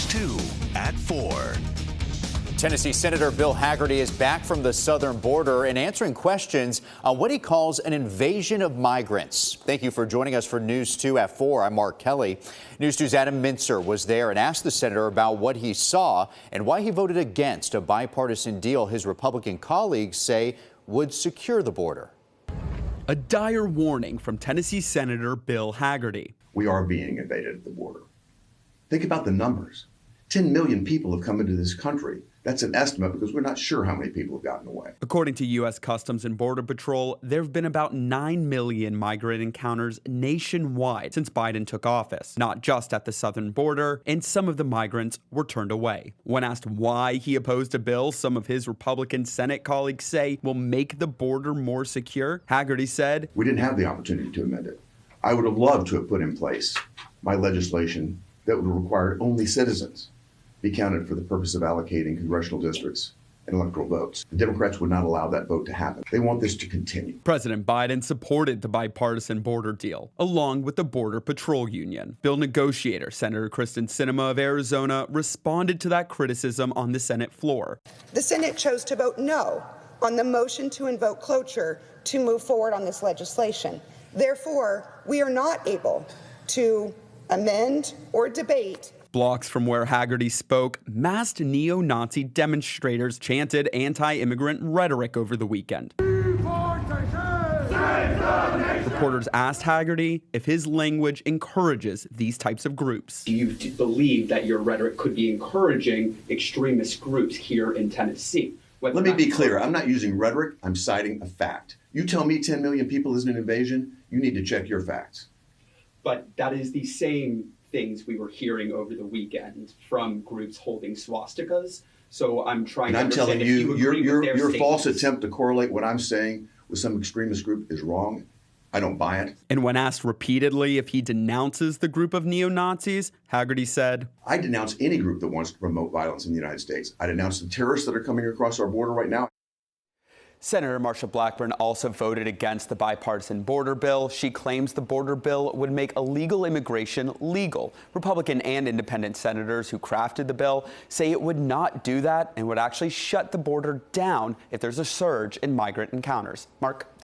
News 2 at 4. Tennessee Senator Bill Hagerty is back from the southern border and answering questions on what he calls an invasion of migrants. Thank you for joining us for News 2 at 4. I'm Mark Kelly. News 2's Adam Mincer was there and asked the senator about what he saw and why he voted against a bipartisan deal his Republican colleagues say would secure the border. A dire warning from Tennessee Senator Bill Hagerty. We are being invaded at the border. Think about the numbers. 10 million people have come into this country. That's an estimate because we're not sure how many people have gotten away. According to U.S. Customs and Border Patrol, there have been about 9 million migrant encounters nationwide since Biden took office, not just at the southern border, and some of the migrants were turned away. When asked why he opposed a bill some of his Republican Senate colleagues say will make the border more secure, Hagerty said, "We didn't have the opportunity to amend it. I would have loved to have put in place my legislation that would have required only citizens be counted for the purpose of allocating congressional districts and electoral votes. The Democrats would not allow that vote to happen. They want this to continue." President Biden supported the bipartisan border deal, along with the Border Patrol Union. Bill negotiator Senator Kristen Sinema of Arizona responded to that criticism on the Senate floor. The Senate chose to vote no on the motion to invoke cloture to move forward on this legislation. Therefore, we are not able to amend or debate. Blocks from where Hagerty spoke, masked neo-Nazi demonstrators chanted anti-immigrant rhetoric over the weekend. Reporters asked Hagerty if his language encourages these types of groups. Do you believe that your rhetoric could be encouraging extremist groups here in Tennessee? Let me be clear. I'm not using rhetoric. I'm citing a fact. You tell me 10 million people isn't an invasion, you need to check your facts. But that is the same things we were hearing over the weekend from groups holding swastikas. So I'm trying and to I'm telling if you, your false statements. attempt to correlate what I'm saying with some extremist group is wrong. I don't buy it. And when asked repeatedly if he denounces the group of neo-Nazis, Hagerty said, "I denounce any group that wants to promote violence in the United States. I denounce the terrorists that are coming across our border right now." Senator Marsha Blackburn also voted against the bipartisan border bill. She claims the border bill would make illegal immigration legal. Republican and independent senators who crafted the bill say it would not do that and would actually shut the border down if there's a surge in migrant encounters. Mark?